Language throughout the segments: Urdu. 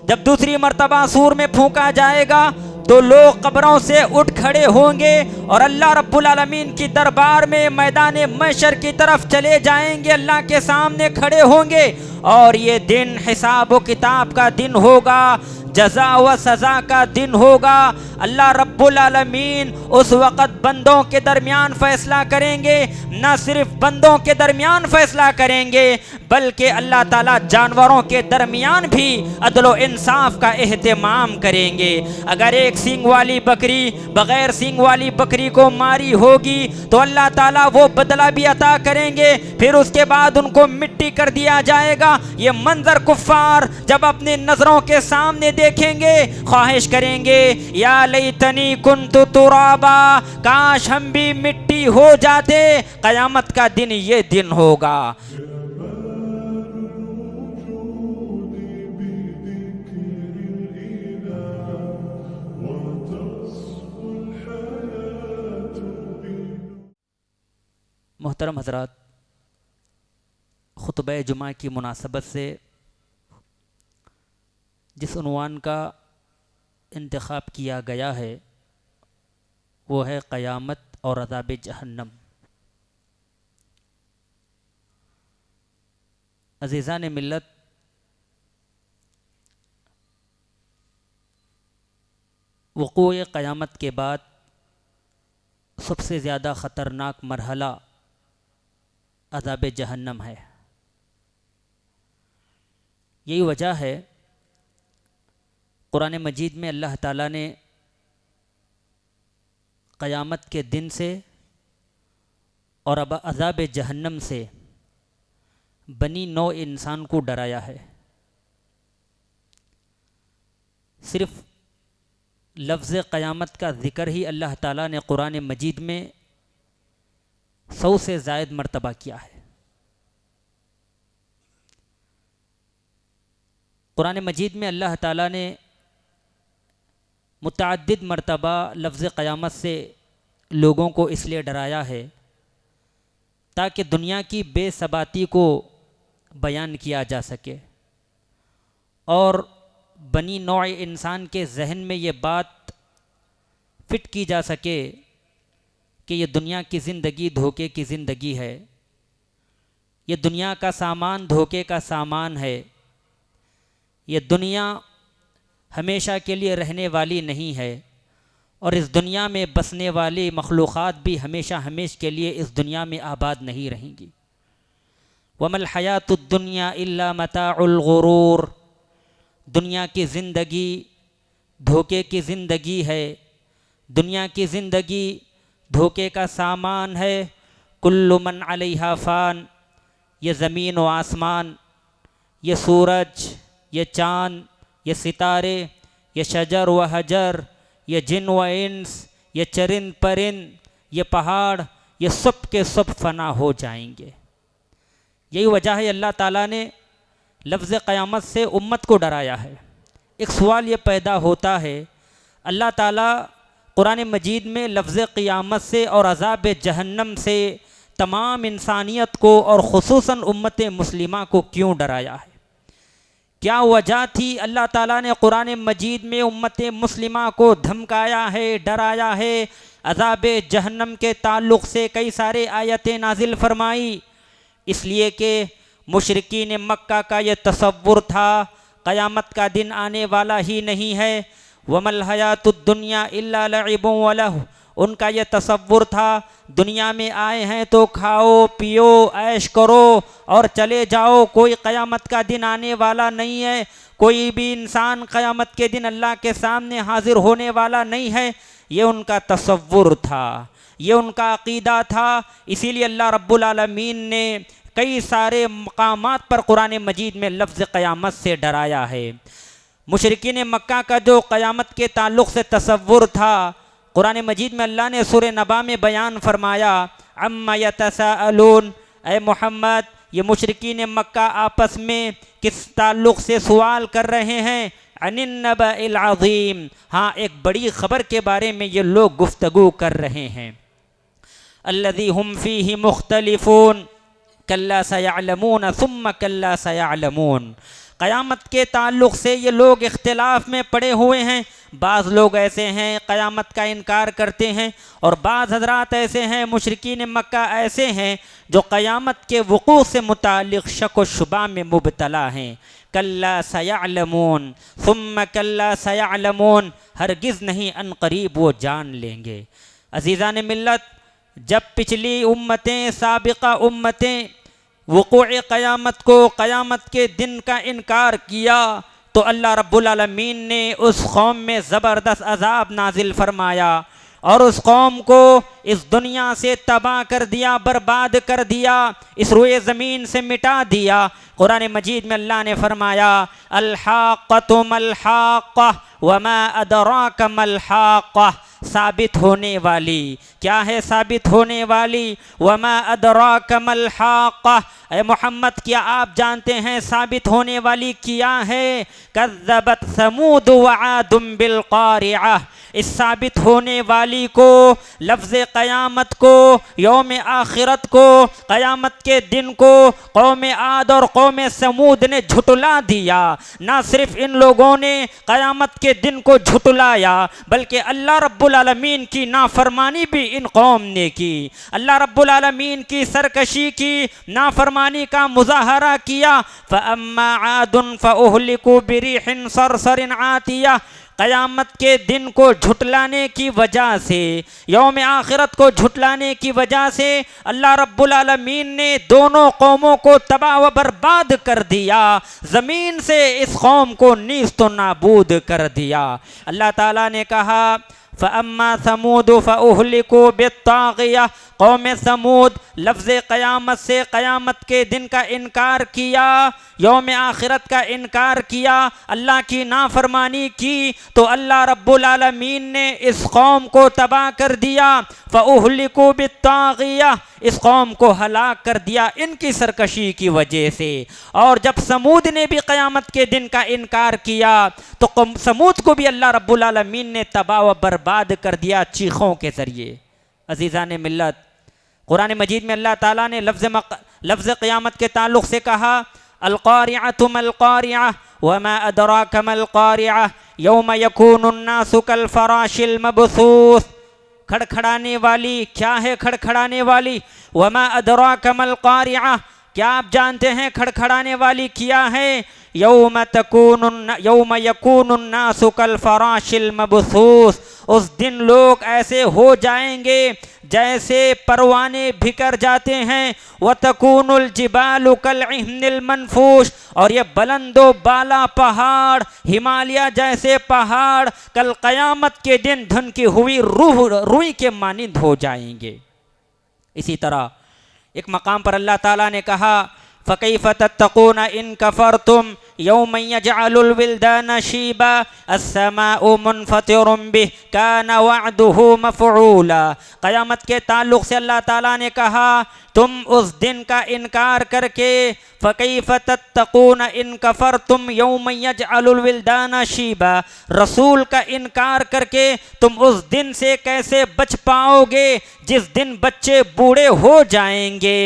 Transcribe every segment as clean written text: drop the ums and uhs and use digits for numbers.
جب دوسری مرتبہ سور میں پھونکا جائے گا تو لوگ قبروں سے اٹھ کھڑے ہوں گے اور اللہ رب العالمین کی دربار میں میدان محشر کی طرف چلے جائیں گے، اللہ کے سامنے کھڑے ہوں گے، اور یہ دن حساب و کتاب کا دن ہوگا، جزا و سزا کا دن ہوگا۔ اللہ رب العالمین اس وقت بندوں کے درمیان فیصلہ کریں گے، نہ صرف بندوں کے درمیان فیصلہ کریں گے بلکہ اللہ تعالیٰ جانوروں کے درمیان بھی عدل و انصاف کا اہتمام کریں گے۔ اگر ایک سینگ والی بکری بغیر سینگ والی بکری کو ماری ہوگی تو اللہ تعالیٰ وہ بدلہ بھی عطا کریں گے، پھر اس کے بعد ان کو مٹی کر دیا جائے گا۔ یہ منظر کفار جب اپنی نظروں کے سامنے دیکھیں گے خواہش کریں گے یا لیتنی کنت ترابا، کاش ہم بھی مٹی ہو جاتے۔ قیامت کا دن یہ دن ہوگا۔ محترم حضرات، خطبہ جمعہ کی مناسبت سے جس عنوان کا انتخاب کیا گیا ہے وہ ہے قیامت اور عذاب جہنم۔ عزیزان ملت، وقوع قیامت کے بعد سب سے زیادہ خطرناک مرحلہ عذاب جہنم ہے۔ یہی وجہ ہے قرآن مجید میں اللہ تعالیٰ نے قیامت کے دن سے اور اب عذاب جہنم سے بنی نوع انسان کو ڈرایا ہے۔ صرف لفظ قیامت کا ذکر ہی اللہ تعالیٰ نے قرآن مجید میں 100 سے زائد مرتبہ کیا ہے۔ قرآن مجید میں اللہ تعالیٰ نے متعدد مرتبہ لفظ قیامت سے لوگوں کو اس لیے ڈرایا ہے تاکہ دنیا کی بے ثباتی کو بیان کیا جا سکے اور بنی نوع انسان کے ذہن میں یہ بات فٹ کی جا سکے کہ یہ دنیا کی زندگی دھوکے کی زندگی ہے، یہ دنیا کا سامان دھوکے کا سامان ہے، یہ دنیا ہمیشہ کے لیے رہنے والی نہیں ہے، اور اس دنیا میں بسنے والی مخلوقات بھی ہمیشہ کے لیے اس دنیا میں آباد نہیں رہیں گی۔ وَمَا الْحَيَاةُ الدُّنْيَا إِلَّا مَتَاعُ الْغُرُورِ، دنیا کی زندگی دھوکے کی زندگی ہے، دنیا کی زندگی دھوکے کا سامان ہے۔ کل من علیہا فان، یہ زمین و آسمان، یہ سورج، یہ چاند، یہ ستارے، یہ شجر و حجر، یہ جن و انس، یہ چرند پرند، یہ پہاڑ، یہ سب کے سب فنا ہو جائیں گے۔ یہی وجہ ہے اللہ تعالیٰ نے لفظ قیامت سے امت کو ڈرایا ہے۔ ایک سوال یہ پیدا ہوتا ہے، اللہ تعالیٰ قرآن مجید میں لفظ قیامت سے اور عذاب جہنم سے تمام انسانیت کو اور خصوصاً امت مسلمہ کو کیوں ڈرایا ہے؟ کیا وجہ تھی اللہ تعالیٰ نے قرآن مجید میں امت مسلمہ کو دھمکایا ہے، ڈرایا ہے؟ عذاب جہنم کے تعلق سے کئی سارے آیتیں نازل فرمائی، اس لیے کہ مشرکین مکہ کا یہ تصور تھا قیامت کا دن آنے والا ہی نہیں ہے۔ وَمَا الْحَيَاةُ الدُّنْيَا إِلَّا لَعِبٌ وَلَهْوٌ، ان کا یہ تصور تھا دنیا میں آئے ہیں تو کھاؤ پیو عیش کرو اور چلے جاؤ، کوئی قیامت کا دن آنے والا نہیں ہے، کوئی بھی انسان قیامت کے دن اللہ کے سامنے حاضر ہونے والا نہیں ہے۔ یہ ان کا تصور تھا، یہ ان کا عقیدہ تھا، اسی لیے اللہ رب العالمین نے کئی سارے مقامات پر قرآن مجید میں لفظ قیامت سے ڈرایا ہے۔ مشرکین مکہ کا جو قیامت کے تعلق سے تصور تھا قرآن مجید میں اللہ نے سورہ نبا میں بیان فرمایا، عَمَّ يَتَسَاءَلُونَ، اے محمد یہ مشرکین مکہ آپس میں کس تعلق سے سوال کر رہے ہیں؟ عن النبأ العظیم، ہاں ایک بڑی خبر کے بارے میں یہ لوگ گفتگو کر رہے ہیں۔ الذی ہم فیہ مختلفون کلا سیعلمون ثم کلا سیعلمون، قیامت کے تعلق سے یہ لوگ اختلاف میں پڑے ہوئے ہیں۔ بعض لوگ ایسے ہیں قیامت کا انکار کرتے ہیں، اور بعض حضرات ایسے ہیں مشرکین مکہ ایسے ہیں جو قیامت کے وقوع سے متعلق شک و شبہ میں مبتلا ہیں۔ کلا سیعلمون ثم کلا سیعلمون، ہرگز نہیں ان قریب وہ جان لیں گے۔ عزیزان ملت، جب پچھلی امتیں، سابقہ امتیں وقوع قیامت کو، قیامت کے دن کا انکار کیا، تو اللہ رب العالمین نے اس قوم میں زبردست عذاب نازل فرمایا اور اس قوم کو اس دنیا سے تباہ کر دیا، برباد کر دیا، اس روئے زمین سے مٹا دیا۔ قرآن مجید میں اللہ نے فرمایا الحاقۃ ما الحاقۃ وما ادراک ما الحاقۃ، ثابت ہونے والی، کیا ہے ثابت ہونے والی؟ وما ادراک ما الحاقۃ، اے محمد کیا آپ جانتے ہیں ثابت ہونے والی کیا ہے؟ کذبت ثمود وعاد بالقارعہ، اس ثابت ہونے والی کو، لفظ قیامت کو، یوم آخرت کو، قیامت کے دن کو قوم عاد اور قوم ثمود نے جھٹلا دیا۔ نہ صرف ان لوگوں نے قیامت کے دن کو جھٹلایا، بلکہ اللہ رب العالمین کی نافرمانی بھی ان قوم نے کی، اللہ رب العالمین کی سرکشی کی، نافرمانی کا مظاہرہ کیا۔ فَأَمَّا عَادٌ فَأُهْلِكُوا بِرِيحٍ صَرْصَرٍ عَاتِيَةٍ، قیامت کے دن کو جھٹلانے کی وجہ سے، یوم آخرت کو جھٹلانے کی وجہ سے اللہ رب العالمین نے دونوں قوموں کو تباہ و برباد کر دیا، زمین سے اس قوم کو نیست و نابود کر دیا۔ اللہ تعالیٰ نے کہا فَأَمَّا ثَمُودُ فَأُهْلِكُوا بِالطَّاغِيَةِ، قوم ثمود لفظ قیامت سے، قیامت کے دن کا انکار کیا، یوم آخرت کا انکار کیا، اللہ کی نافرمانی کی، تو اللہ رب العالمین نے اس قوم کو تباہ کر دیا۔ فَأُهْلِكُوا بِالطَّاغِيَةِ، اس قوم کو ہلاک کر دیا ان کی سرکشی کی وجہ سے۔ اور جب سمود نے بھی قیامت کے دن کا انکار کیا تو سمود کو بھی اللہ رب العالمین نے تباہ و برباد کر دیا چیخوں کے ذریعے۔ عزیزان ملت، قرآن مجید میں اللہ تعالیٰ نے لفظ قیامت کے تعلق سے کہا القارعۃ ما القارعۃ وما ادراک ما القارعۃ یوم یکون الناس کالفراش المبثوث، کھڑکھڑانے والی، کیا ہے کھڑکھڑانے والی؟ وما ادراک ما القارعۃ، کیا آپ جانتے ہیں کھڑکھڑانے والی کیا ہے؟ یوم یکون الناس کالفراش المبثوث، اس دن لوگ ایسے ہو جائیں گے جیسے پروانے بکھر جاتے ہیں۔ وَتَكُونُ الْجِبَالُ كَالْعِهْنِ الْمَنْفُوشِ، اور یہ بلند و بالا پہاڑ، ہمالیہ جیسے پہاڑ کل قیامت کے دن دھنکی ہوئی روئی کے مانند ہو جائیں گے۔ اسی طرح ایک مقام پر اللہ تعالیٰ نے کہا فَكَيْفَ تَتَّقُونَ إِن كَفَرْتُمْ يَوْمًا يَجْعَلُ الْوِلْدَانَ شِيبًا السَّمَاءُ مُنْفَطِرٌ بِهِ كَانَ وَعْدُهُ مَفْعُولًا، قیامت کے تعلق سے اللہ تعالیٰ نے کہا تم اس دن کا انکار کر کے فَكَيْفَ تَتَّقُونَ إِن كَفَرْتُمْ يَوْمًا يَجْعَلُ الْوِلْدَانَ شِيبًا، رسول کا انکار کر کے تم اس دن سے کیسے بچ پاؤ گے جس دن بچے بوڑھے ہو جائیں گے،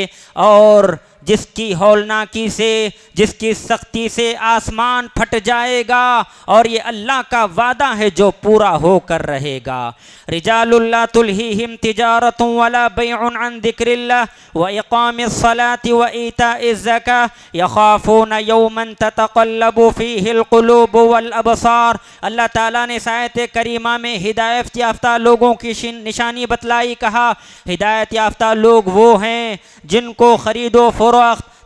اور جس کی ہولناکی سے، جس کی سختی سے آسمان پھٹ جائے گا، اور یہ اللہ کا وعدہ ہے جو پورا ہو کر رہے گا۔ رجال لا تلہیہم تجارۃ ولا بیع عن ذکر اللہ واقام الصلاۃ وایتاء الزکاۃ یخافون یوما تتقلب فیہ القلوب والابصار، اللہ تعالیٰ نے اس آیت کریمہ میں ہدایت یافتہ لوگوں کی نشانی بتلائی، کہا ہدایت یافتہ لوگ وہ ہیں جن کو خرید و فروخت،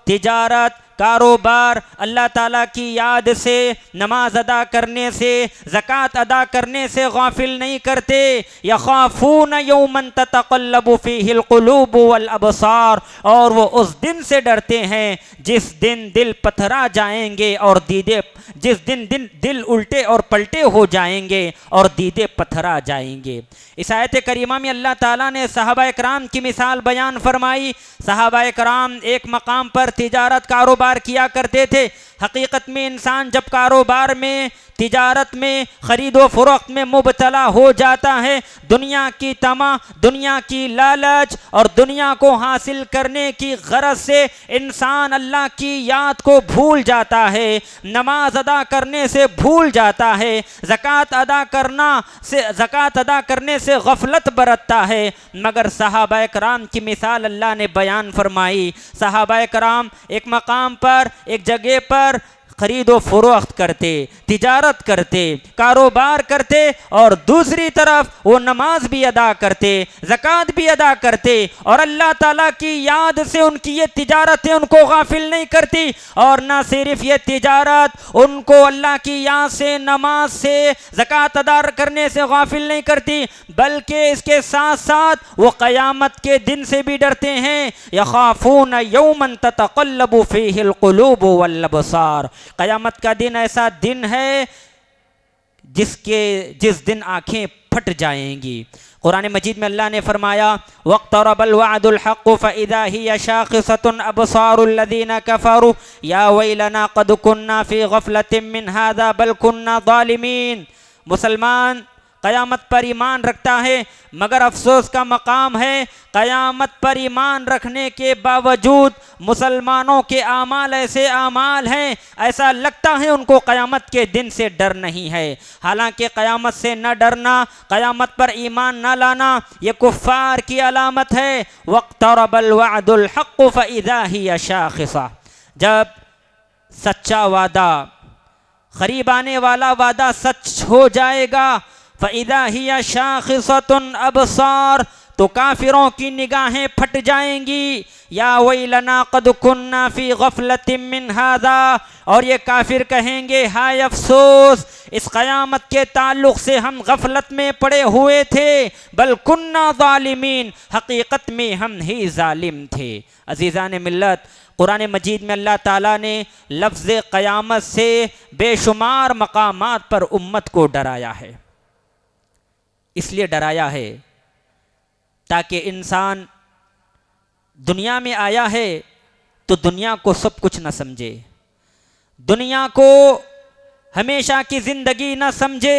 تجارت، کاروبار اللہ تعالیٰ کی یاد سے، نماز ادا کرنے سے، زکوٰۃ ادا کرنے سے غافل نہیں کرتے۔ یخافون یوما تتقلب فیہ القلوب والابصار، اور وہ اس دن سے ڈرتے ہیں جس دن دل پتھرا جائیں گے اور جس دن دل الٹے اور پلٹے ہو جائیں گے اور دیدے پتھرا جائیں گے۔ اس آیت کریمہ میں اللہ تعالیٰ نے صحابہ کرام کی مثال بیان فرمائی۔ صحابہ کرام ایک مقام پر تجارت کاروبار کیا کرتے تھے، حقیقت میں انسان جب کاروبار میں، تجارت میں، خرید و فروخت میں مبتلا ہو جاتا ہے، دنیا کی طمع، دنیا کی لالچ اور دنیا کو حاصل کرنے کی غرض سے انسان اللہ کی یاد کو بھول جاتا ہے، نماز ادا کرنے سے بھول جاتا ہے، زکوٰۃ ادا کرنے سے غفلت برتتا ہے۔ مگر صحابہ کرام کی مثال اللہ نے بیان فرمائی۔ صحابہ کرام ایک مقام پر، ایک جگہ پر خرید و فروخت کرتے، تجارت کرتے، کاروبار کرتے، اور دوسری طرف وہ نماز بھی ادا کرتے، زکوٰۃ بھی ادا کرتے، اور اللہ تعالیٰ کی یاد سے ان کی یہ تجارتیں ان کو غافل نہیں کرتی۔ اور نہ صرف یہ تجارت ان کو اللہ کی یاد سے، نماز سے، زکوٰۃ ادا کرنے سے غافل نہیں کرتی، بلکہ اس کے ساتھ ساتھ وہ قیامت کے دن سے بھی ڈرتے ہیں۔ یخافون یوما تتقلب فیہ القلوب والابصار۔ قیامت کا دن ایسا دن ہے جس دن آنکھیں پھٹ جائیں گی۔ قرآن مجید میں اللہ نے فرمایا وَاقْتَرَبَ الْوَعْدُ الْحَقُّ فَإِذَا هِيَ شَاخِصَةٌ أَبْصَارُ الَّذِينَ كَفَرُوا يَا وَيْلَنَا قَدْ كُنَّا فِي غَفْلَةٍ مِّنْ هَذَا بَلْ كُنَّا ظَالِمِينَ۔ مسلمان قیامت پر ایمان رکھتا ہے، مگر افسوس کا مقام ہے قیامت پر ایمان رکھنے کے باوجود مسلمانوں کے اعمال ایسے اعمال ہیں، ایسا لگتا ہے ان کو قیامت کے دن سے ڈر نہیں ہے۔ حالانکہ قیامت سے نہ ڈرنا، قیامت پر ایمان نہ لانا، یہ کفار کی علامت ہے۔ وَاقْتَرَبَ الْوَعْدُ الْحَقُّ فَإِذَا هِيَ شَاخِصَةٌ۔ جب سچا وعدہ، قریب آنے والا وعدہ سچ ہو جائے گا، فَإِذَا هِيَ شَاخِصَةٌ الْأَبْصَارُ، تو کافروں کی نگاہیں پھٹ جائیں گی۔ یا ویلنا قد کننا فی غفلۃ من ھذا، اور یہ کافر کہیں گے ہائے افسوس، اس قیامت کے تعلق سے ہم غفلت میں پڑے ہوئے تھے، بل کننا ظالمین، حقیقت میں ہم ہی ظالم تھے۔ عزیزان ملت، قرآن مجید میں اللہ تعالیٰ نے لفظ قیامت سے بے شمار مقامات پر امت کو ڈرایا ہے۔ اس لیے ڈرایا ہے تاکہ انسان دنیا میں آیا ہے تو دنیا کو سب کچھ نہ سمجھے، دنیا کو ہمیشہ کی زندگی نہ سمجھے،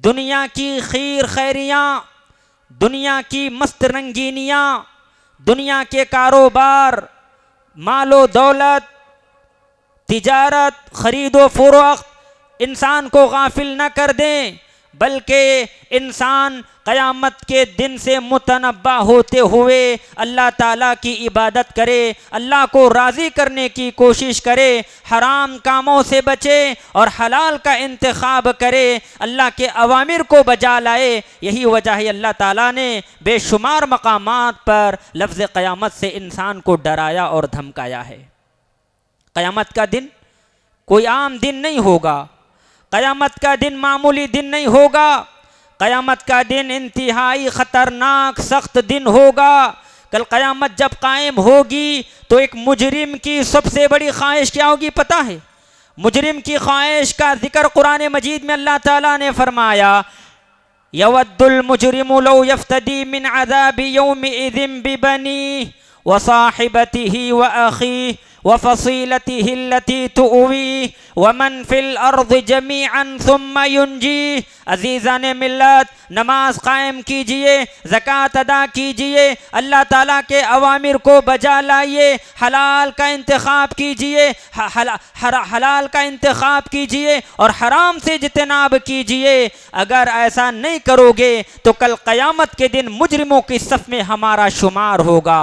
دنیا کی خیر خیریاں، دنیا کی مست رنگینیاں، دنیا کے کاروبار، مال و دولت، تجارت، خرید و فروخت انسان کو غافل نہ کر دیں، بلکہ انسان قیامت کے دن سے متنبہ ہوتے ہوئے اللہ تعالیٰ کی عبادت کرے، اللہ کو راضی کرنے کی کوشش کرے، حرام کاموں سے بچے اور حلال کا انتخاب کرے، اللہ کے اوامر کو بجا لائے۔ یہی وجہ ہے اللہ تعالیٰ نے بے شمار مقامات پر لفظ قیامت سے انسان کو ڈرایا اور دھمکایا ہے۔ قیامت کا دن کوئی عام دن نہیں ہوگا، قیامت کا دن معمولی دن نہیں ہوگا، قیامت کا دن انتہائی خطرناک سخت دن ہوگا۔ کل قیامت جب قائم ہوگی تو ایک مجرم کی سب سے بڑی خواہش کیا ہوگی پتہ ہے؟ مجرم کی خواہش کا ذکر قرآن مجید میں اللہ تعالیٰ نے فرمایا یود المجرم لو یفتدی من عذاب یومئذ ببنیہ وصاحبته وأخیہ وفصیلته التي تؤویہ ومن فی الارض جمیعا ثم ینجیہ۔ عزیزان ملت، نماز قائم کیجئے، زکوٰۃ ادا کیجئے، اللہ تعالیٰ کے اوامر کو بجا لائیے، حلال کا انتخاب کیجئے، حلال کا انتخاب کیجئے اور حرام سے اجتناب کیجئے۔ اگر ایسا نہیں کرو گے تو کل قیامت کے دن مجرموں کی صف میں ہمارا شمار ہوگا۔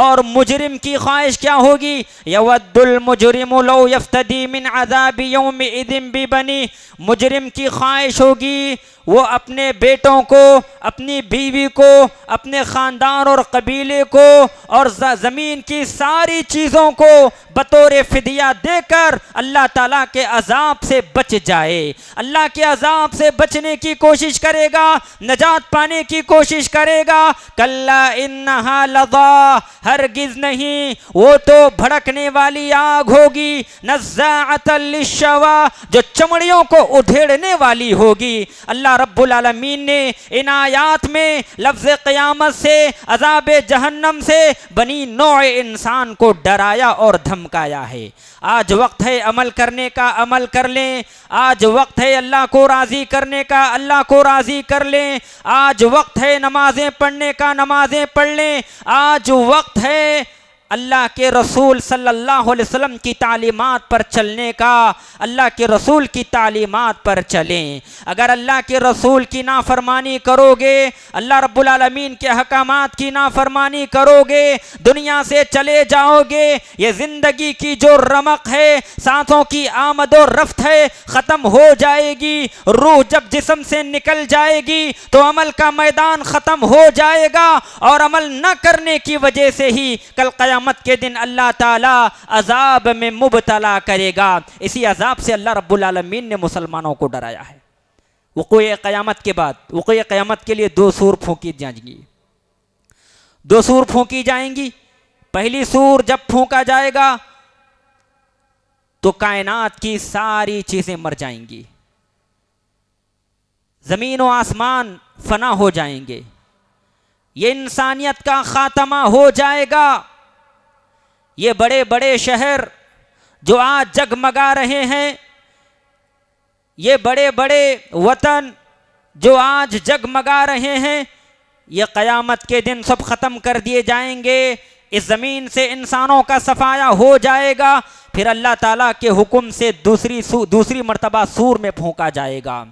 اور مجرم کی خواہش کیا ہوگی؟ یود المجرم لو یفتدی من عذاب یومئذ ببنیہ، مجرم کی خواہش ہوگی وہ اپنے بیٹوں کو، اپنی بیوی کو، اپنے خاندان اور قبیلے کو اور زمین کی ساری چیزوں کو بطور فدیہ دے کر اللہ تعالیٰ کے عذاب سے بچ جائے، اللہ کے عذاب سے بچنے کی کوشش کرے گا، نجات پانے کی کوشش کرے گا۔ کلا انہا لظیٰ، ہرگز نہیں، وہ تو بھڑکنے والی آگ ہوگی، نزاعۃ للشوا جو چمڑیوں کو ادھیڑنے والی ہوگی۔ اللہ رب العالمین نے ان آیات میں لفظ قیامت سے، عذاب جہنم سے بنی نوع انسان کو ڈرایا اور دھمکایا ہے۔ آج وقت ہے عمل کرنے کا، عمل کر لیں۔ آج وقت ہے اللہ کو راضی کرنے کا، اللہ کو راضی کر لیں۔ آج وقت ہے نمازیں پڑھنے کا، نمازیں پڑھ لیں۔ آج وقت ہے اللہ کے رسول صلی اللہ علیہ وسلم کی تعلیمات پر چلنے کا، اللہ کے رسول کی تعلیمات پر چلیں۔ اگر اللہ کے رسول کی نافرمانی کرو گے، اللہ رب العالمین کے احکامات کی نافرمانی کرو گے، دنیا سے چلے جاؤ گے، یہ زندگی کی جو رمق ہے، سانسوں کی آمد و رفت ہے، ختم ہو جائے گی۔ روح جب جسم سے نکل جائے گی تو عمل کا میدان ختم ہو جائے گا، اور عمل نہ کرنے کی وجہ سے ہی کل قیامت کے دن اللہ تعالی عذاب میں مبتلا کرے گا۔ اسی عذاب سے اللہ رب العالمین نے مسلمانوں کو ڈرایا ہے۔ وقوع قیامت کے بعد، وقوع قیامت کے لیے 2 سور پھونکی جائیں گی، 2 سور پھونکی جائیں گی۔ پہلی سور جب پھونکا جائے گا تو کائنات کی ساری چیزیں مر جائیں گی، زمین و آسمان فنا ہو جائیں گے، یہ انسانیت کا خاتمہ ہو جائے گا۔ یہ بڑے بڑے شہر جو آج جگمگا رہے ہیں، یہ بڑے بڑے وطن جو آج جگمگا رہے ہیں، یہ قیامت کے دن سب ختم کر دیے جائیں گے۔ اس زمین سے انسانوں کا صفایا ہو جائے گا، پھر اللہ تعالیٰ کے حکم سے دوسری مرتبہ سور میں پھونکا جائے گا۔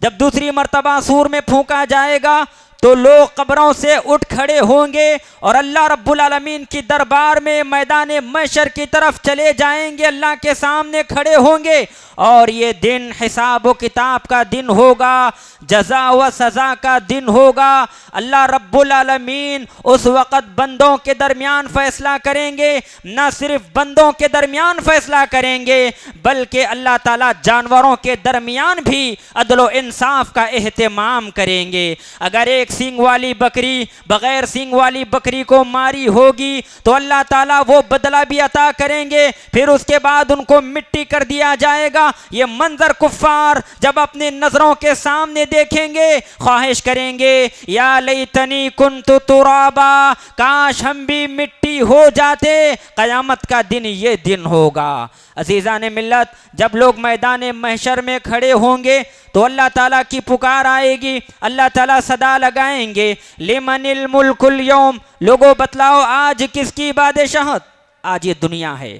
جب دوسری مرتبہ سور میں پھونکا جائے گا تو لوگ قبروں سے اٹھ کھڑے ہوں گے اور اللہ رب العالمین کی دربار میں میدان محشر کی طرف چلے جائیں گے، اللہ کے سامنے کھڑے ہوں گے، اور یہ دن حساب و کتاب کا دن ہوگا، جزا و سزا کا دن ہوگا۔ اللہ رب العالمین اس وقت بندوں کے درمیان فیصلہ کریں گے، نہ صرف بندوں کے درمیان فیصلہ کریں گے بلکہ اللہ تعالیٰ جانوروں کے درمیان بھی عدل و انصاف کا اہتمام کریں گے۔ اگر ایک سینگ والی بکری بغیر سینگ والی بکری کو ماری ہوگی تو اللہ تعالیٰ وہ بدلہ بھی عطا کریں گے، پھر اس کے بعد ان کو مٹی کر دیا جائے گا۔ یہ منظر کفار جب اپنی نظروں کے سامنے دیکھیں گے، خواہش کریں گے یا لیتنی کنت ترابا، کاش ہم بھی مٹی ہو جاتے۔ قیامت کا دن یہ دن ہوگا۔ عزیزان ملت، جب لوگ میدان محشر میں کھڑے ہوں گے تو اللہ تعالیٰ کی پکار آئے گی، اللہ تعالیٰ صدا لگائیں گے، لمن الملک اليوم، لوگوں بتلاؤ آج کس کی بادشاہت؟ آج یہ دنیا ہے۔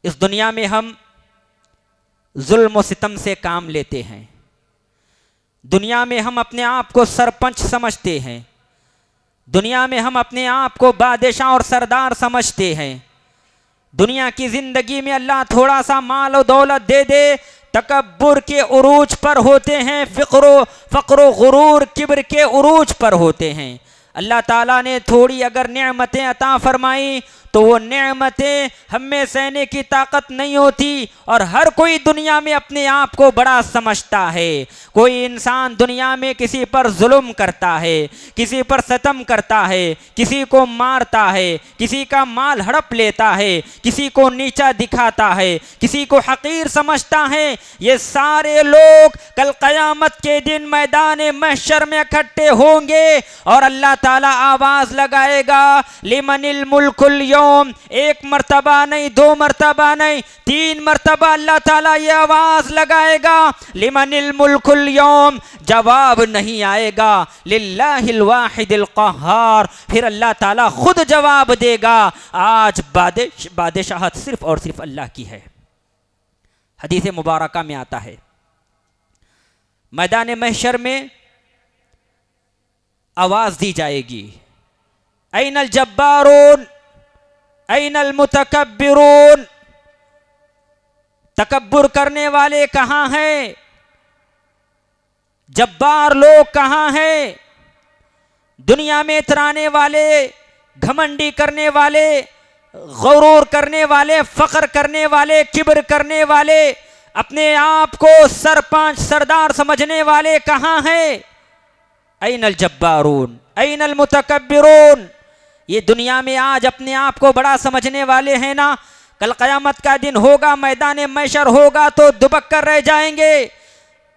اس دنیا میں ہم ظلم و ستم سے کام لیتے ہیں، دنیا میں ہم اپنے آپ کو سرپنچ سمجھتے ہیں، دنیا میں ہم اپنے آپ کو بادشاہ اور سردار سمجھتے ہیں۔ دنیا کی زندگی میں اللہ تھوڑا سا مال و دولت دے دے، تکبر کے عروج پر ہوتے ہیں، فقر و غرور کبر کے عروج پر ہوتے ہیں۔ اللہ تعالیٰ نے تھوڑی اگر نعمتیں عطا فرمائی تو وہ نعمتیں ہم میں سہنے کی طاقت نہیں ہوتی، اور ہر کوئی دنیا میں اپنے آپ کو بڑا سمجھتا ہے۔ کوئی انسان دنیا میں کسی پر ظلم کرتا ہے، کسی پر ستم کرتا ہے، کسی کو مارتا ہے، کسی کا مال ہڑپ لیتا ہے، کسی کو نیچا دکھاتا ہے، کسی کو حقیر سمجھتا ہے۔ یہ سارے لوگ کل قیامت کے دن میدان محشر میں اکٹھے ہوں گے اور اللہ تعالیٰ آواز لگائے گا، لمن الملک اليوم، ایک مرتبہ نہیں، 2 مرتبہ نہیں، 3 مرتبہ اللہ تعالیٰ یہ آواز لگائے گا، لمن الملک اليوم، جواب نہیں آئے گا، للہ الواحد القہار، پھر اللہ تعالیٰ خود جواب دے گا، آج بادشاہت صرف اور صرف اللہ کی ہے۔ حدیث مبارکہ میں آتا ہے، میدان محشر میں آواز دی جائے گی، این الجبارون، این المتکبرون، تکبر کرنے والے کہاں ہیں؟ جبار لوگ کہاں ہیں؟ دنیا میں اترانے والے، گھمنڈی کرنے والے، غرور کرنے والے، فخر کرنے والے، کبر کرنے والے، اپنے آپ کو سرپنچ سردار سمجھنے والے کہاں ہیں؟ این الجبارون، این المتکبرون، یہ دنیا میں آج اپنے آپ کو بڑا سمجھنے والے ہیں نا، کل قیامت کا دن ہوگا، میدان محشر ہوگا تو دبک کر رہ جائیں گے،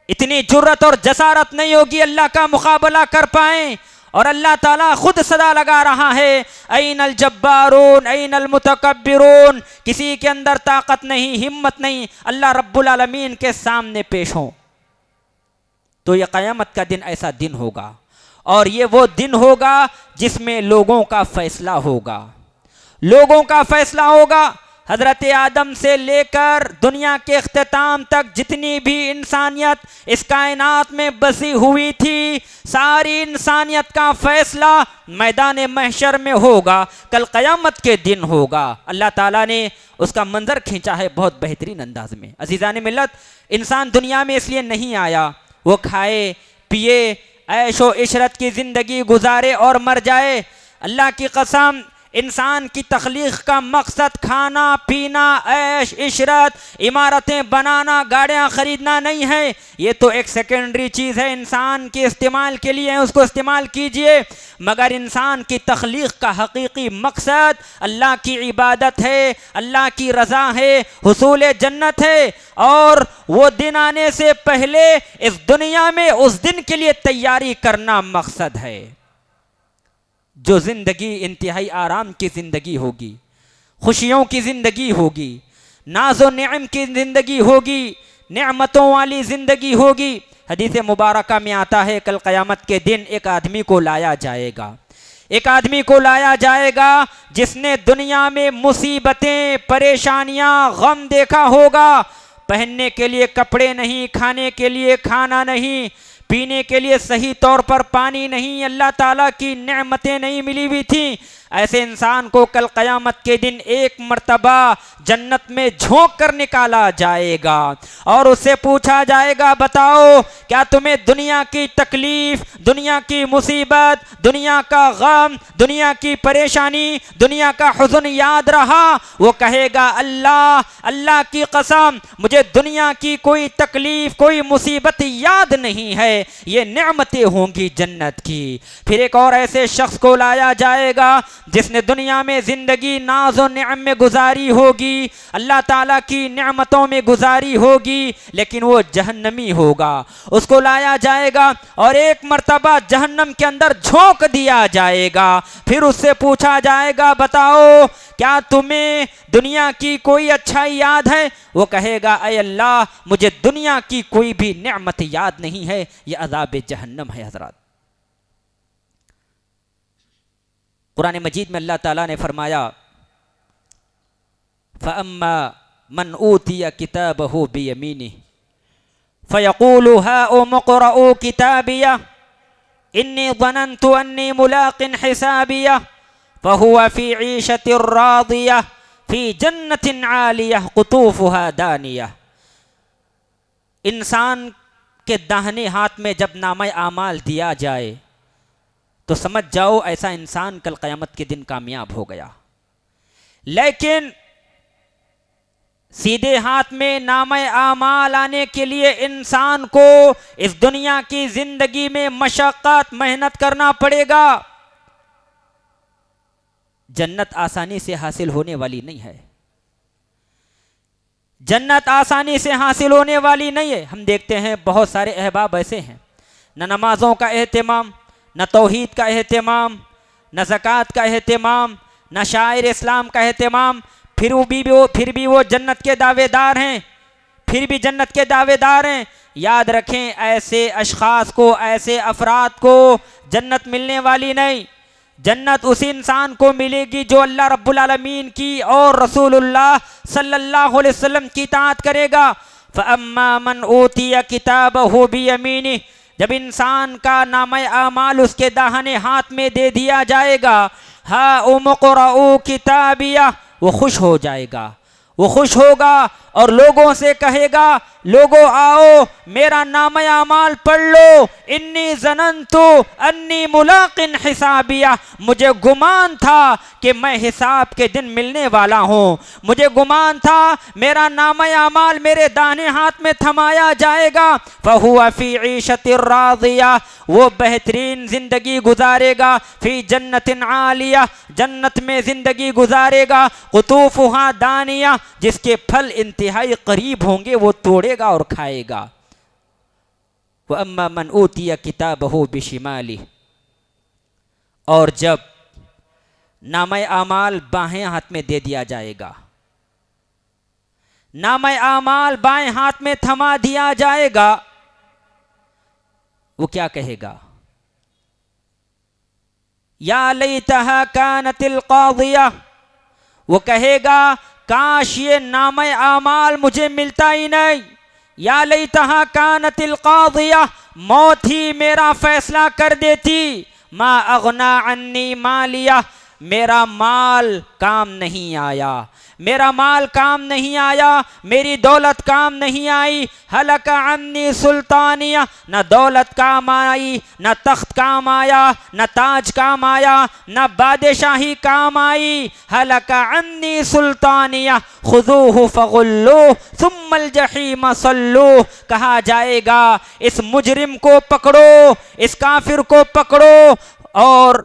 اتنی جرت اور جسارت نہیں ہوگی اللہ کا مقابلہ کر پائیں۔ اور اللہ تعالیٰ خود صدا لگا رہا ہے، این الجبارون این المتکبرون، کسی کے اندر طاقت نہیں، ہمت نہیں اللہ رب العالمین کے سامنے پیش ہوں۔ تو یہ قیامت کا دن ایسا دن ہوگا، اور یہ وہ دن ہوگا جس میں لوگوں کا فیصلہ ہوگا، لوگوں کا فیصلہ ہوگا۔ حضرت آدم سے لے کر دنیا کے اختتام تک جتنی بھی انسانیت اس کائنات میں بسی ہوئی تھی، ساری انسانیت کا فیصلہ میدان محشر میں ہوگا، کل قیامت کے دن ہوگا۔ اللہ تعالیٰ نے اس کا منظر کھینچا ہے بہت بہترین انداز میں۔ عزیزان ملت، انسان دنیا میں اس لیے نہیں آیا وہ کھائے پیے عیش و عشرت کی زندگی گزارے اور مر جائے۔ اللہ کی قسم، انسان کی تخلیق کا مقصد کھانا پینا عیش عشرت عمارتیں بنانا گاڑیاں خریدنا نہیں ہے، یہ تو ایک سیکنڈری چیز ہے انسان کے استعمال کے لیے، اس کو استعمال کیجئے، مگر انسان کی تخلیق کا حقیقی مقصد اللہ کی عبادت ہے، اللہ کی رضا ہے، حصول جنت ہے، اور وہ دن آنے سے پہلے اس دنیا میں اس دن کے لیے تیاری کرنا مقصد ہے۔ جو زندگی انتہائی آرام کی زندگی ہوگی، خوشیوں کی زندگی ہوگی، ناز و نعم کی زندگی ہوگی، نعمتوں والی زندگی ہوگی۔ حدیث مبارکہ میں آتا ہے کل قیامت کے دن ایک آدمی کو لایا جائے گا، ایک آدمی کو لایا جائے گا جس نے دنیا میں مصیبتیں پریشانیاں غم دیکھا ہوگا، پہننے کے لیے کپڑے نہیں، کھانے کے لیے کھانا نہیں، پینے کے لیے صحیح طور پر پانی نہیں، اللہ تعالیٰ کی نعمتیں نہیں ملی ہوئی تھیں۔ ایسے انسان کو کل قیامت کے دن ایک مرتبہ جنت میں جھونک کر نکالا جائے گا اور اس سے پوچھا جائے گا، بتاؤ کیا تمہیں دنیا کی تکلیف، دنیا کی مصیبت، دنیا کا غم، دنیا کی پریشانی، دنیا کا حزن یاد رہا؟ وہ کہے گا، اللہ اللہ کی قسم مجھے دنیا کی کوئی تکلیف کوئی مصیبت یاد نہیں ہے، یہ نعمتیں ہوں گی جنت کی۔ پھر ایک اور ایسے شخص کو لایا جائے گا جس نے دنیا میں زندگی ناز و نعم میں گزاری ہوگی، اللہ تعالیٰ کی نعمتوں میں گزاری ہوگی، لیکن وہ جہنمی ہوگا۔ اس کو لایا جائے گا اور ایک مرتبہ جہنم کے اندر جھونک دیا جائے گا، پھر اس سے پوچھا جائے گا، بتاؤ کیا تمہیں دنیا کی کوئی اچھائی یاد ہے؟ وہ کہے گا، اے اللہ مجھے دنیا کی کوئی بھی نعمت یاد نہیں ہے، یہ عذاب جہنم ہے۔ حضرات، قرآن مجید میں اللہ تعالیٰ نے فرمایا، فَأَمَّا مَنْ أُوتِيَ كِتَابَهُ بِيَمِينِهِ فَيَقُولُ هَاؤُمُ اقْرَءُوا كِتَابِيَهْ إِنِّي ظَنَنْتُ أَنِّي مُلَاقٍ حِسَابِيَهْ فَهُوَ فِي عِيشَةٍ رَاضِيَةٍ فِي جَنَّةٍ عَالِيَةٍ قُطُوفُهَا دَانِيَةٌ۔ انسان کے داہنے ہاتھ میں جب نامہ اعمال دیا جائے تو سمجھ جاؤ ایسا انسان کل قیامت کے دن کامیاب ہو گیا، لیکن سیدھے ہاتھ میں نامہ اعمال آنے کے لیے انسان کو اس دنیا کی زندگی میں مشقت محنت کرنا پڑے گا۔ جنت آسانی سے حاصل ہونے والی نہیں ہے، جنت آسانی سے حاصل ہونے والی نہیں ہے۔ ہم دیکھتے ہیں بہت سارے احباب ایسے ہیں، نہ نمازوں کا اہتمام، نہ توحید کا اہتمام، نہ زکوٰۃ کا اہتمام، نہ شاعر اسلام کا اہتمام، پھر بھی وہ جنت کے دعوے دار ہیں، پھر بھی جنت کے دعوے دار ہیں۔ یاد رکھیں، ایسے اشخاص کو، ایسے افراد کو جنت ملنے والی نہیں۔ جنت اسی انسان کو ملے گی جو اللہ رب العالمین کی اور رسول اللہ صلی اللہ علیہ وسلم کی اطاعت کرے گا۔ فَأَمَّا مَنْ أُوتِيَ كِتَابَهُ بِيَمِينِهِ، جب انسان کا نامہ اعمال اس کے داہنے ہاتھ میں دے دیا جائے گا، ہَاؤْمُ اقْرَءُوا كِتَابِيَهْ، وہ خوش ہو جائے گا، وہ خوش ہوگا اور لوگوں سے کہے گا لوگوں آؤ میرا نامہ اعمال پڑھ لو، انی ظننت انی ملاق حسابیہ، مجھے گمان تھا کہ میں حساب کے دن ملنے والا ہوں، مجھے گمان تھا میرا نامہ اعمال میرے داہنے ہاتھ میں تھمایا جائے گا، فہو فی عیشۃ راضیہ، وہ بہترین زندگی گزارے گا، فی جنت عالیہ، جنت میں زندگی گزارے گا، قطوفہا دانیہ، جس کے پھل انتہائی قریب ہوں گے وہ توڑے گا اور کھائے گا۔ وَأَمَّا مَنْ أُوتِيَ كِتَابَهُ بِشِمَالِهِ، اور جب نامہ اعمال بائیں ہاتھ میں دے دیا جائے گا، نامہ اعمال بائیں ہاتھ میں تھما دیا جائے گا، وہ کیا کہے گا؟ یا لیتہا کانت القاضیہ، وہ کہے گا کاش یہ نامہ اعمال مجھے ملتا ہی نہیں، یا لیتہا کانت القاضیہ، موت ہی میرا فیصلہ کر دیتی، ما اغنا عنی مالیہ، میرا مال کام نہیں آیا، میرا مال کام نہیں آیا، میری دولت کام نہیں آئی، ہلک عنی سلطانیہ، نہ دولت کام آئی، نہ تخت کام آیا، نہ تاج کام آیا، نہ بادشاہی کام آئی، ہلک عنی سلطانیہ، خذوہ فغلوہ ثم الجحیم صلوہ، کہا جائے گا اس مجرم کو پکڑو، اس کافر کو پکڑو اور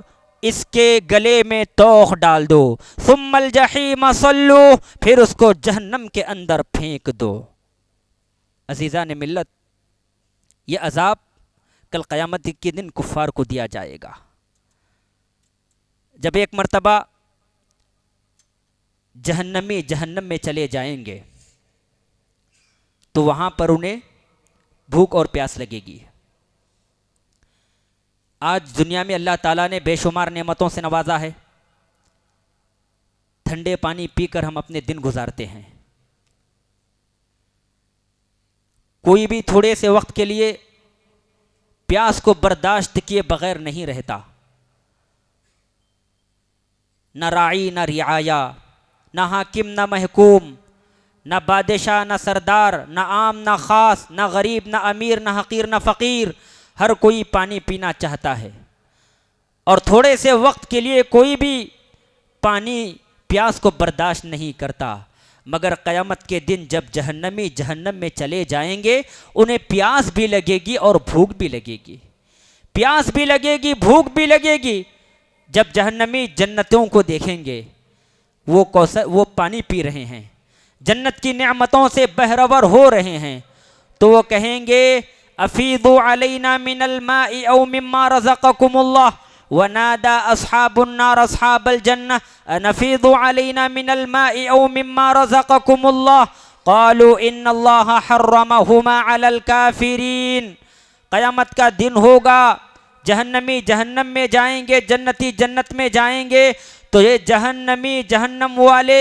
اس کے گلے میں توق ڈال دو، ثم الجحیم صلو، پھر اس کو جہنم کے اندر پھینک دو۔ عزیزان ملت، یہ عذاب کل قیامت کے دن کفار کو دیا جائے گا۔ جب ایک مرتبہ جہنمی جہنم میں چلے جائیں گے تو وہاں پر انہیں بھوک اور پیاس لگے گی۔ آج دنیا میں اللہ تعالیٰ نے بے شمار نعمتوں سے نوازا ہے، ٹھنڈے پانی پی کر ہم اپنے دن گزارتے ہیں، کوئی بھی تھوڑے سے وقت کے لیے پیاس کو برداشت کیے بغیر نہیں رہتا، نہ راعی نہ رعایا، نہ حاکم نہ محکوم، نہ بادشاہ نہ سردار، نہ عام نہ خاص، نہ غریب نہ امیر، نہ حقیر نہ فقیر، ہر کوئی پانی پینا چاہتا ہے، اور تھوڑے سے وقت کے لیے کوئی بھی پانی پیاس کو برداشت نہیں کرتا، مگر قیامت کے دن جب جہنمی جہنم میں چلے جائیں گے انہیں پیاس بھی لگے گی اور بھوک بھی لگے گی، پیاس بھی لگے گی بھوک بھی لگے گی۔ جب جہنمی جنتوں کو دیکھیں گے وہ پانی پی رہے ہیں، جنت کی نعمتوں سے بہرور ہو رہے ہیں، تو وہ کہیں گے افیضوا علینا من الماء او مما رزقکم اللہ، ونادى اصحاب النار اصحاب الجنہ ان افیضوا علینا من الماء او مما رزقکم اللہ قالوا ان اللہ حرمہما علی الکافرین۔ قیامت کا دن ہوگا، جہنمی جہنم میں جائیں گے، جنتی جنت میں جائیں گے، تو یہ جہنمی جہنم والے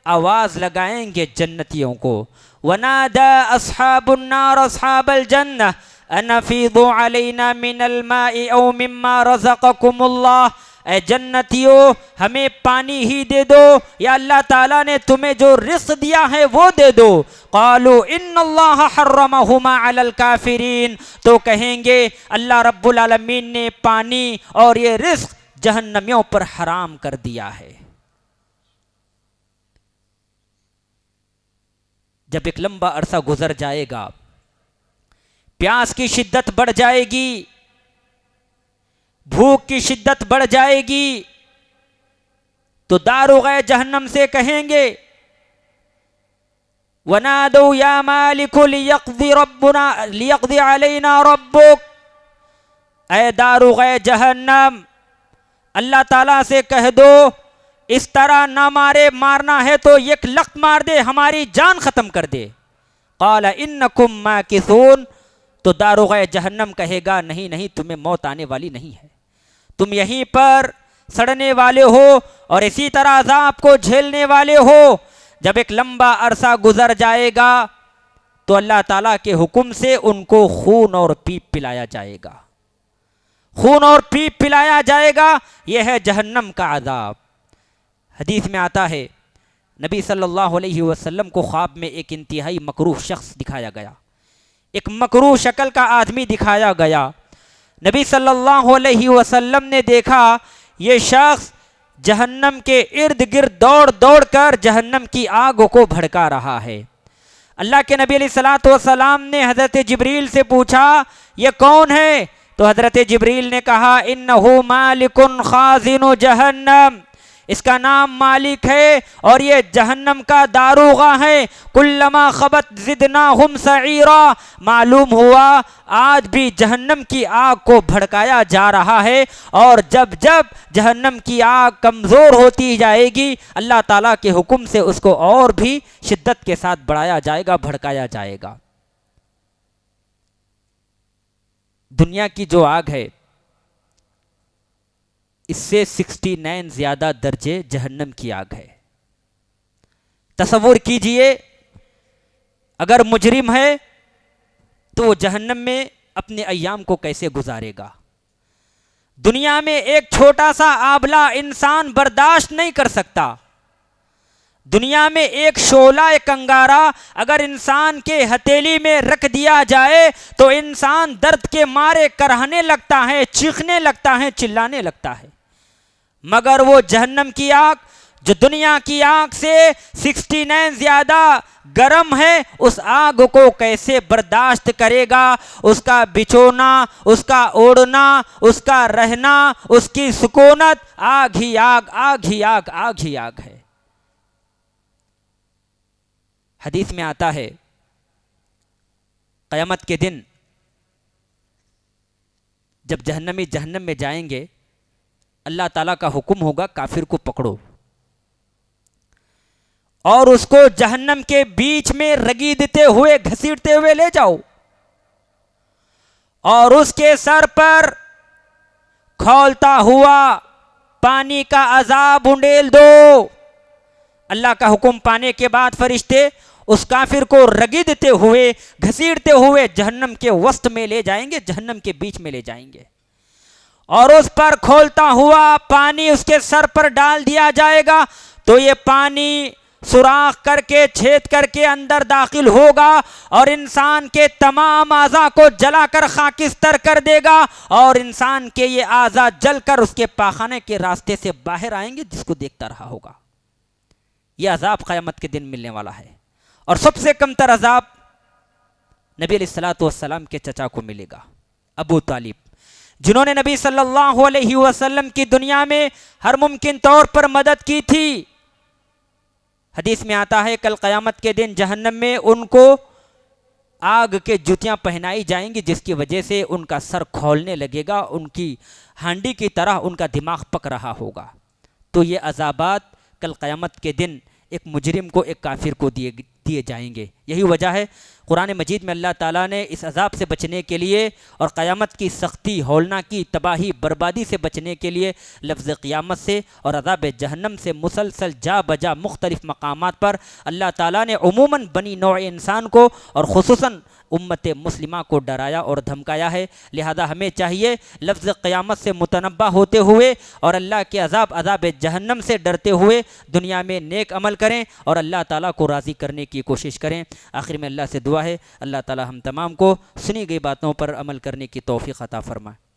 آواز لگائیں گے جنتیوں کو، وَنَادَى أَصْحَابُ النَّارِ أَصْحَابَ الْجَنَّةِ أَنْ أَفِيضُوا عَلَيْنَا مِنَ الْمَاءِ أَوْ مِمَّا رَزَقَكُمُ اللَّهُ، اے جنتیوں ہمیں پانی ہی دے دو یا اللہ تعالیٰ نے تمہیں جو رزق دیا ہے وہ دے دو۔ قالوا ان اللہ حرمہما علی الکافرین، تو کہیں گے اللہ رب العالمین نے پانی اور یہ رزق جہنمیوں پر حرام کر دیا ہے۔ جب ایک لمبا عرصہ گزر جائے گا، پیاس کی شدت بڑھ جائے گی، بھوک کی شدت بڑھ جائے گی، تو داروغہ جہنم سے کہیں گے وَنَادَوْا يَا مَالِكُ لِيَقْضِ عَلَيْنَا رَبُّكَ، اے داروغہ جہنم اللہ تعالیٰ سے کہہ دو اس طرح نہ مارے، مارنا ہے تو ایک لخت مار دے، ہماری جان ختم کر دے۔ قال انکم ماکثون، تو داروغہ جہنم کہے گا نہیں نہیں، تمہیں موت آنے والی نہیں ہے، تم یہیں پر سڑنے والے ہو اور اسی طرح عذاب کو جھیلنے والے ہو۔ جب ایک لمبا عرصہ گزر جائے گا تو اللہ تعالیٰ کے حکم سے ان کو خون اور پیپ پلایا جائے گا، خون اور پیپ پلایا جائے گا، یہ ہے جہنم کا عذاب۔ حدیث میں آتا ہے نبی صلی اللہ علیہ وسلم کو خواب میں ایک انتہائی مکروہ شخص دکھایا گیا، ایک مکروہ شکل کا آدمی دکھایا گیا۔ نبی صلی اللہ علیہ وسلم نے دیکھا یہ شخص جہنم کے ارد گرد دوڑ دوڑ کر جہنم کی آگ کو بھڑکا رہا ہے۔ اللہ کے نبی علیہ الصلوۃ والسلام نے حضرت جبریل سے پوچھا یہ کون ہے؟ تو حضرت جبریل نے کہا انہ مالک خازن جہنم، اس کا نام مالک ہے اور یہ جہنم کا داروغہ ہے۔ کلما خبت زدناہم سعیرا، معلوم ہوا آج بھی جہنم کی آگ کو بھڑکایا جا رہا ہے، اور جب جب جہنم کی آگ کمزور ہوتی جائے گی اللہ تعالیٰ کے حکم سے اس کو اور بھی شدت کے ساتھ بڑھایا جائے گا، بھڑکایا جائے گا۔ دنیا کی جو آگ ہے اس سے 69 زیادہ درجے جہنم کی آگ ہے۔ تصور کیجئے اگر مجرم ہے تو وہ جہنم میں اپنے ایام کو کیسے گزارے گا؟ دنیا میں ایک چھوٹا سا آبلہ انسان برداشت نہیں کر سکتا۔ دنیا میں ایک شعلہ ایک انگارہ اگر انسان کے ہتھیلی میں رکھ دیا جائے تو انسان درد کے مارے کرہنے لگتا ہے، چیخنے لگتا ہے، چلانے لگتا ہے۔ مگر وہ جہنم کی آگ جو دنیا کی آگ سے 69 زیادہ گرم ہے، اس آگ کو کیسے برداشت کرے گا؟ اس کا بچھونا، اس کا اوڑھنا، اس کا رہنا، اس کی سکونت آگ ہی آگ، آگ ہی آگ، آگ ہی آگ ہے۔ حدیث میں آتا ہے قیامت کے دن جب جہنمی جہنم میں جائیں گے اللہ تعالیٰ کا حکم ہوگا کافر کو پکڑو اور اس کو جہنم کے بیچ میں رگیدتے ہوئے گھسیٹتے ہوئے لے جاؤ اور اس کے سر پر کھولتا ہوا پانی کا عذاب انڈیل دو۔ اللہ کا حکم پانے کے بعد فرشتے اس کافر کو رگیدتے ہوئے گھسیٹتے ہوئے جہنم کے وسط میں لے جائیں گے، جہنم کے بیچ میں لے جائیں گے، اور اس پر کھولتا ہوا پانی اس کے سر پر ڈال دیا جائے گا تو یہ پانی سوراخ کر کے چھید کر کے اندر داخل ہوگا اور انسان کے تمام اعضاء کو جلا کر خاکستر کر دے گا، اور انسان کے یہ اعضاء جل کر اس کے پاخانے کے راستے سے باہر آئیں گے جس کو دیکھتا رہا ہوگا۔ یہ عذاب قیامت کے دن ملنے والا ہے، اور سب سے کم تر عذاب نبی علیہ الصلوۃ والسلام کے چچا کو ملے گا، ابو طالب، جنہوں نے نبی صلی اللہ علیہ وسلم کی دنیا میں ہر ممکن طور پر مدد کی تھی۔ حدیث میں آتا ہے کل قیامت کے دن جہنم میں ان کو آگ کے جوتیاں پہنائی جائیں گی جس کی وجہ سے ان کا سر کھولنے لگے گا، ان کی ہانڈی کی طرح ان کا دماغ پک رہا ہوگا۔ تو یہ عذابات کل قیامت کے دن ایک مجرم کو، ایک کافر کو دیے جائیں گے۔ یہی وجہ ہے قرآن مجید میں اللہ تعالیٰ نے اس عذاب سے بچنے کے لیے اور قیامت کی سختی، ہولناکی، تباہی، بربادی سے بچنے کے لیے لفظ قیامت سے اور عذاب جہنم سے مسلسل جا بجا مختلف مقامات پر اللہ تعالیٰ نے عموماً بنی نوع انسان کو اور خصوصاً امت مسلمہ کو ڈرایا اور دھمکایا ہے۔ لہذا ہمیں چاہیے لفظ قیامت سے متنبہ ہوتے ہوئے اور اللہ کے عذاب جہنم سے ڈرتے ہوئے دنیا میں نیک عمل کریں اور اللہ تعالیٰ کو راضی کرنے کی کوشش کریں۔ آخر میں اللہ سے دعا ہے اللہ تعالیٰ ہم تمام کو سنی گئی باتوں پر عمل کرنے کی توفیق عطا فرمائے۔